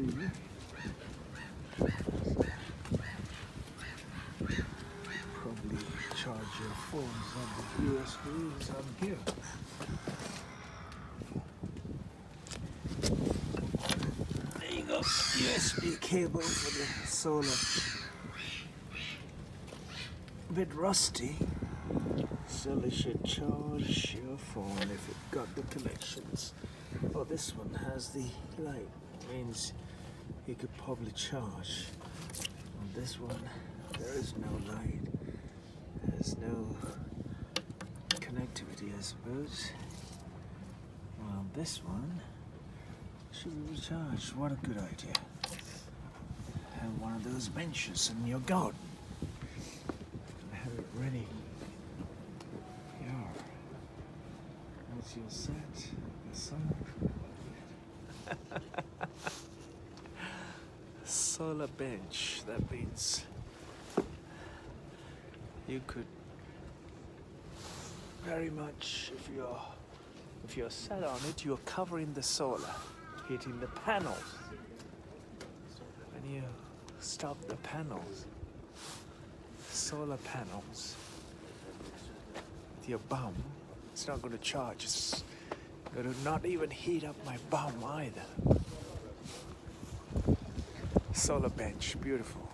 see. Probably charge your phones on the USBs on here. There you go, USB cable for the solar. A bit rusty. So they should charge your phone if it got the connections. Oh, this one has the light. Means you could probably charge. On this one, there is no light. There's no connectivity, I suppose. Well, this one should be recharged. What a good idea. Have one of those benches in your garden. Have it ready. Once you're set, the sun. Solar bench. That means you could very much, if you're sat on it, you're covering the solar, hitting the panels. When you stop the panels, solar panels, with your bum, it's not going to charge. It's going to not even heat up my bum either. Solar bench, beautiful.